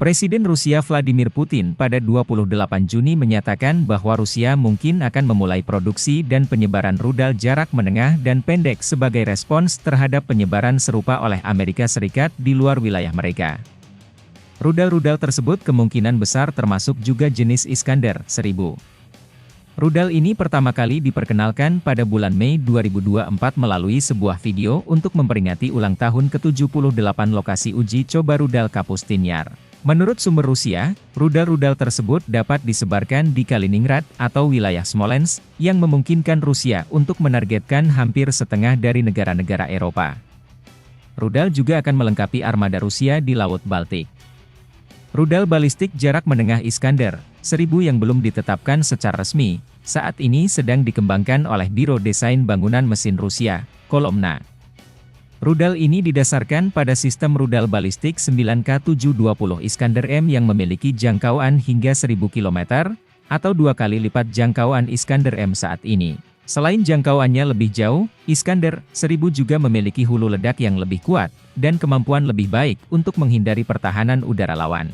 Presiden Rusia Vladimir Putin pada 28 Juni menyatakan bahwa Rusia mungkin akan memulai produksi dan penyebaran rudal jarak menengah dan pendek sebagai respons terhadap penyebaran serupa oleh Amerika Serikat di luar wilayah mereka. Rudal-rudal tersebut kemungkinan besar termasuk juga jenis Iskander-1000. Rudal ini pertama kali diperkenalkan pada bulan Mei 2024 melalui sebuah video untuk memperingati ulang tahun ke-78 lokasi uji coba rudal Kapustin Yar. Menurut sumber Rusia, rudal-rudal tersebut dapat disebarkan di Kaliningrad atau wilayah Smolensk, yang memungkinkan Rusia untuk menargetkan hampir setengah dari negara-negara Eropa. Rudal juga akan melengkapi armada Rusia di Laut Baltik. Rudal balistik jarak menengah Iskander-1000 yang belum ditetapkan secara resmi, saat ini sedang dikembangkan oleh Biro Desain Bangunan Mesin Rusia, Kolomna. Rudal ini didasarkan pada sistem rudal balistik 9K720 Iskander-M yang memiliki jangkauan hingga 1000 km, atau 2 kali lipat jangkauan Iskander-M saat ini. Selain jangkauannya lebih jauh, Iskander-1000 juga memiliki hulu ledak yang lebih kuat, dan kemampuan lebih baik untuk menghindari pertahanan udara lawan.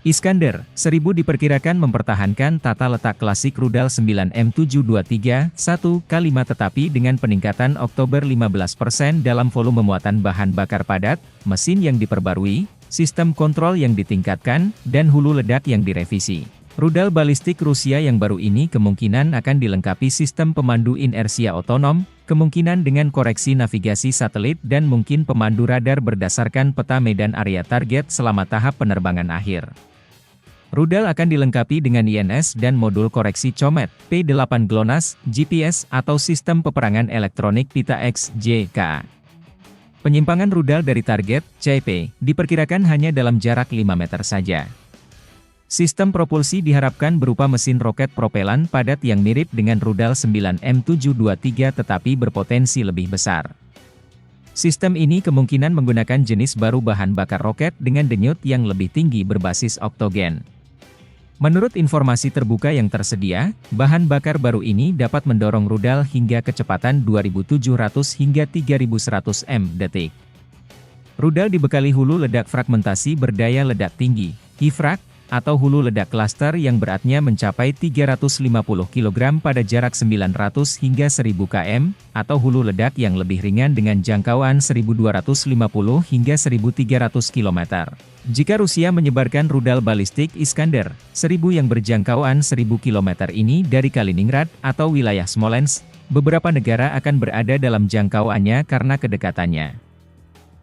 Iskander-1000 diperkirakan mempertahankan tata letak klasik rudal 9M723-1K5 tetapi dengan peningkatan Oktober 15% dalam volume muatan bahan bakar padat, mesin yang diperbarui, sistem kontrol yang ditingkatkan, dan hulu ledak yang direvisi. Rudal balistik Rusia yang baru ini kemungkinan akan dilengkapi sistem pemandu inersia otonom, kemungkinan dengan koreksi navigasi satelit dan mungkin pemandu radar berdasarkan peta medan area target selama tahap penerbangan akhir. Rudal akan dilengkapi dengan INS dan modul koreksi comet, P8 GLONASS, GPS atau sistem peperangan elektronik Pita XJK. Penyimpangan rudal dari target, CP, diperkirakan hanya dalam jarak 5 meter saja. Sistem propulsi diharapkan berupa mesin roket propelan padat yang mirip dengan rudal 9M723 tetapi berpotensi lebih besar. Sistem ini kemungkinan menggunakan jenis baru bahan bakar roket dengan denyut yang lebih tinggi berbasis oktogen. Menurut informasi terbuka yang tersedia, bahan bakar baru ini dapat mendorong rudal hingga kecepatan 2700 hingga 3100 m/detik. Rudal dibekali hulu ledak fragmentasi berdaya ledak tinggi, HIFRAG, atau hulu ledak klaster yang beratnya mencapai 350 kg pada jarak 900 hingga 1000 km, atau hulu ledak yang lebih ringan dengan jangkauan 1250 hingga 1300 km. Jika Rusia menyebarkan rudal balistik Iskander-1000 yang berjangkauan 1000 km ini dari Kaliningrad atau wilayah Smolensk, beberapa negara akan berada dalam jangkauannya karena kedekatannya.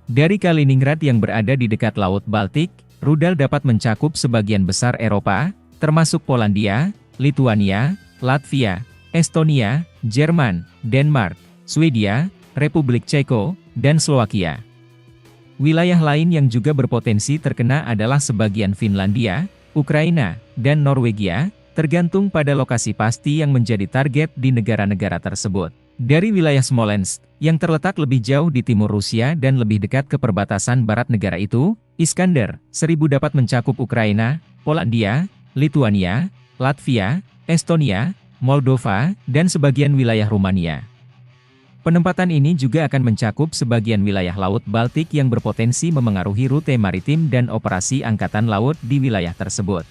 Dari Kaliningrad yang berada di dekat Laut Baltik, rudal dapat mencakup sebagian besar Eropa, termasuk Polandia, Lituania, Latvia, Estonia, Jerman, Denmark, Swedia, Republik Ceko, dan Slovakia. Wilayah lain yang juga berpotensi terkena adalah sebagian Finlandia, Ukraina, dan Norwegia, tergantung pada lokasi pasti yang menjadi target di negara-negara tersebut. Dari wilayah Smolensk, yang terletak lebih jauh di timur Rusia dan lebih dekat ke perbatasan barat negara itu, Iskander-1000 dapat mencakup Ukraina, Polandia, Lituania, Latvia, Estonia, Moldova, dan sebagian wilayah Rumania. Penempatan ini juga akan mencakup sebagian wilayah Laut Baltik yang berpotensi memengaruhi rute maritim dan operasi angkatan laut di wilayah tersebut.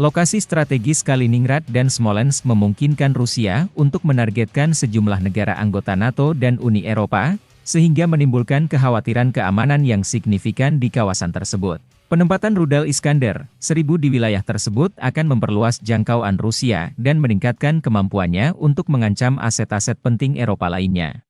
Lokasi strategis Kaliningrad dan Smolensk memungkinkan Rusia untuk menargetkan sejumlah negara anggota NATO dan Uni Eropa, sehingga menimbulkan kekhawatiran keamanan yang signifikan di kawasan tersebut. Penempatan rudal Iskander-1000 di wilayah tersebut akan memperluas jangkauan Rusia dan meningkatkan kemampuannya untuk mengancam aset-aset penting Eropa lainnya.